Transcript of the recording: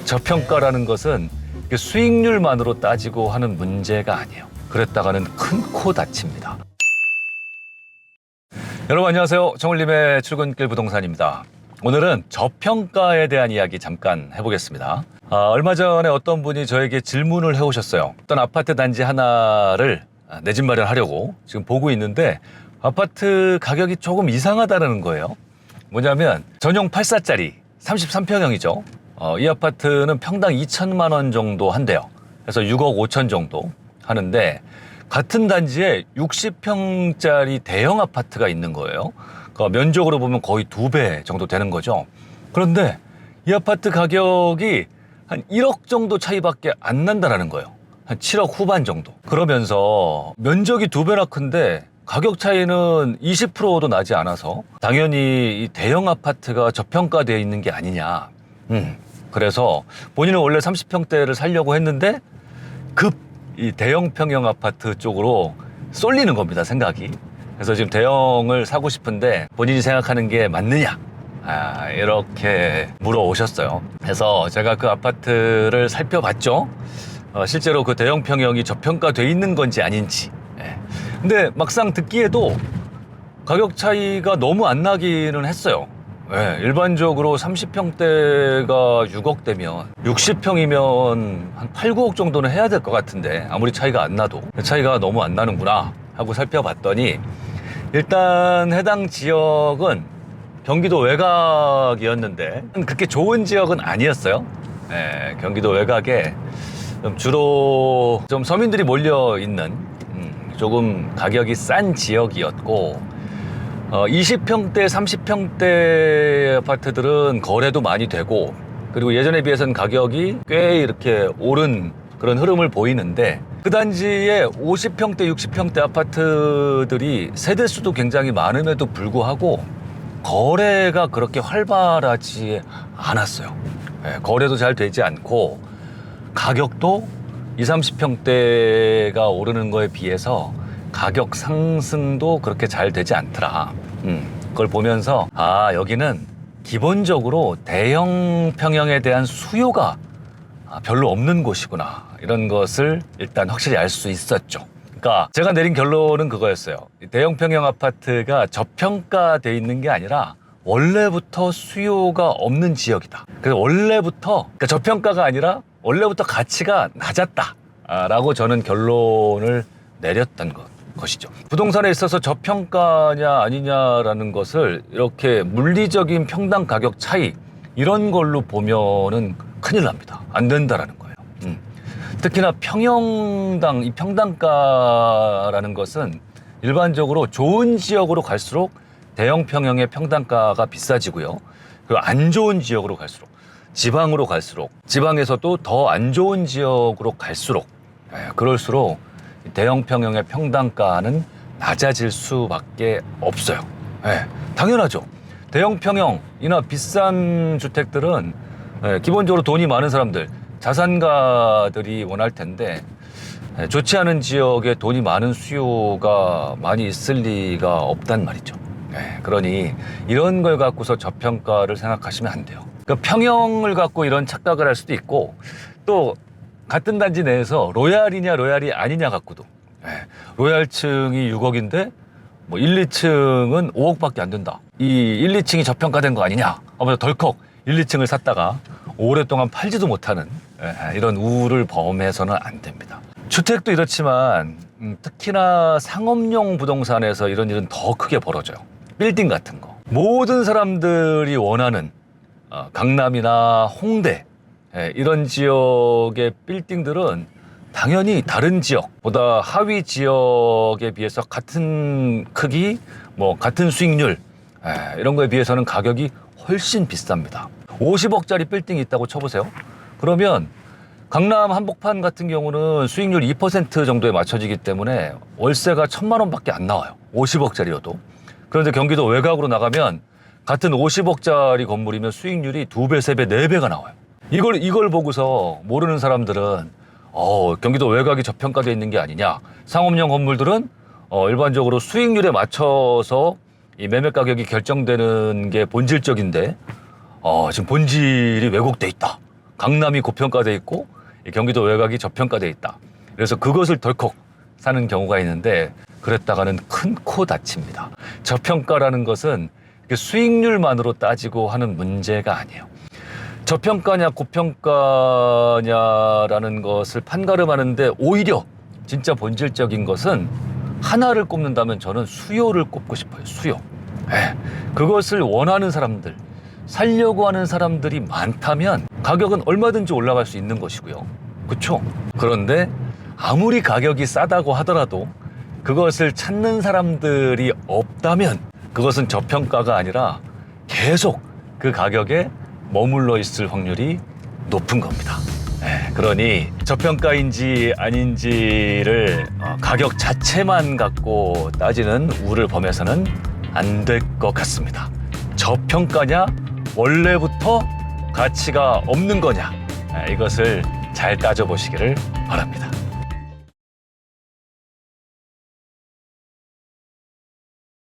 저평가라는 것은 수익률만으로 따지고 하는 문제가 아니에요. 그랬다가는 큰 코 다칩니다. 여러분 안녕하세요. 정울림의 출근길 부동산입니다. 오늘은 저평가에 대한 이야기 잠깐 해보겠습니다. 얼마 전에 어떤 분이 저에게 질문을 해오셨어요. 어떤 아파트 단지 하나를 내 집 마련하려고 지금 보고 있는데 아파트 가격이 조금 이상하다는 거예요. 뭐냐면 전용 8사짜리 33평형이죠. 이 아파트는 평당 2천만 원 정도 한대요. 그래서 6억 5천 정도 하는데 같은 단지에 60평짜리 대형 아파트가 있는 거예요. 그러니까 면적으로 보면 거의 2배 정도 되는 거죠. 그런데 이 아파트 가격이 한 1억 정도 차이밖에 안 난다는 거예요. 한 7억 후반 정도. 그러면서 면적이 2배나 큰데 가격 차이는 20%도 나지 않아서 당연히 이 대형 아파트가 저평가되어 있는 게 아니냐. 그래서 본인은 원래 30평대를 살려고 했는데 이 대형 평형 아파트 쪽으로 쏠리는 겁니다, 생각이. 그래서 지금 대형을 사고 싶은데 본인이 생각하는 게 맞느냐? 이렇게 물어오셨어요. 그래서 제가 그 아파트를 살펴봤죠. 실제로 그 대형 평형이 저평가돼 있는 건지 아닌지. 근데 막상 듣기에도 가격 차이가 너무 안 나기는 했어요. 일반적으로 30평대가 6억대면 60평이면 한 8, 9억 정도는 해야 될 것 같은데 아무리 차이가 안 나도 차이가 너무 안 나는구나 하고 살펴봤더니 일단 해당 지역은 경기도 외곽이었는데 그렇게 좋은 지역은 아니었어요. 경기도 외곽에 주로 좀 서민들이 몰려 있는 조금 가격이 싼 지역이었고 20평대, 30평대 아파트들은 거래도 많이 되고 그리고 예전에 비해서는 가격이 꽤 이렇게 오른 그런 흐름을 보이는데 그 단지에 50평대, 60평대 아파트들이 세대수도 굉장히 많음에도 불구하고 거래가 그렇게 활발하지 않았어요. 거래도 잘 되지 않고 가격도 20, 30평대가 오르는 거에 비해서 가격 상승도 그렇게 잘 되지 않더라. 그걸 보면서 여기는 기본적으로 대형 평형에 대한 수요가 별로 없는 곳이구나 이런 것을 일단 확실히 알 수 있었죠. 그러니까 제가 내린 결론은 그거였어요. 대형 평형 아파트가 저평가돼 있는 게 아니라 원래부터 수요가 없는 지역이다. 그래서 원래부터 그러니까 저평가가 아니라 원래부터 가치가 낮았다라고 저는 결론을 내렸던 것이죠. 부동산에 있어서 저평가냐 아니냐라는 것을 이렇게 물리적인 평당 가격 차이 이런 걸로 보면은 큰일 납니다. 안 된다라는 거예요. 특히나 평형당 이 평당가라는 것은 일반적으로 좋은 지역으로 갈수록 대형 평형의 평당가가 비싸지고요. 그리고 안 좋은 지역으로 갈수록 지방으로 갈수록 지방에서도 더 안 좋은 지역으로 갈수록 그럴수록 대형 평형의 평당가는 낮아질 수밖에 없어요. 당연하죠. 대형 평형이나 비싼 주택들은 기본적으로 돈이 많은 사람들, 자산가들이 원할 텐데 좋지 않은 지역에 돈이 많은 수요가 많이 있을 리가 없단 말이죠. 그러니 이런 걸 갖고서 저평가를 생각하시면 안 돼요. 그러니까 평형을 갖고 이런 착각을 할 수도 있고 또 같은 단지 내에서 로얄이냐 로얄이 아니냐 갖고도 로얄층이 6억인데 뭐 1, 2층은 5억밖에 안 된다. 이 1, 2층이 저평가된 거 아니냐 하면서 덜컥 1, 2층을 샀다가 오랫동안 팔지도 못하는 이런 우를 범해서는 안 됩니다. 주택도 이렇지만 특히나 상업용 부동산에서 이런 일은 더 크게 벌어져요. 빌딩 같은 거 모든 사람들이 원하는 강남이나 홍대 이런 지역의 빌딩들은 당연히 다른 지역보다 하위 지역에 비해서 같은 크기, 뭐 같은 수익률 이런 거에 비해서는 가격이 훨씬 비쌉니다. 50억짜리 빌딩이 있다고 쳐보세요. 그러면 강남 한복판 같은 경우는 수익률 2% 정도에 맞춰지기 때문에 월세가 1,000만 원밖에 안 나와요. 50억짜리여도. 그런데 경기도 외곽으로 나가면 같은 50억짜리 건물이면 수익률이 2배, 3배, 4배가 나와요. 이걸 보고서 모르는 사람들은 경기도 외곽이 저평가되어 있는 게 아니냐. 상업용 건물들은 일반적으로 수익률에 맞춰서 이 매매 가격이 결정되는 게 본질적인데 지금 본질이 왜곡돼 있다. 강남이 고평가돼 있고 경기도 외곽이 저평가돼 있다. 그래서 그것을 덜컥 사는 경우가 있는데 그랬다가는 큰 코 다칩니다. 저평가라는 것은 수익률만으로 따지고 하는 문제가 아니에요. 저평가냐 고평가냐라는 것을 판가름하는데 오히려 진짜 본질적인 것은 하나를 꼽는다면 저는 수요를 꼽고 싶어요. 수요. 네. 그것을 원하는 사람들, 살려고 하는 사람들이 많다면 가격은 얼마든지 올라갈 수 있는 것이고요. 그렇죠? 그런데 아무리 가격이 싸다고 하더라도 그것을 찾는 사람들이 없다면 그것은 저평가가 아니라 계속 그 가격에 머물러 있을 확률이 높은 겁니다. 네, 그러니 저평가인지 아닌지를 가격 자체만 갖고 따지는 우를 범해서는 안 될 것 같습니다. 저평가냐 원래부터 가치가 없는 거냐 이것을 잘 따져보시기를 바랍니다.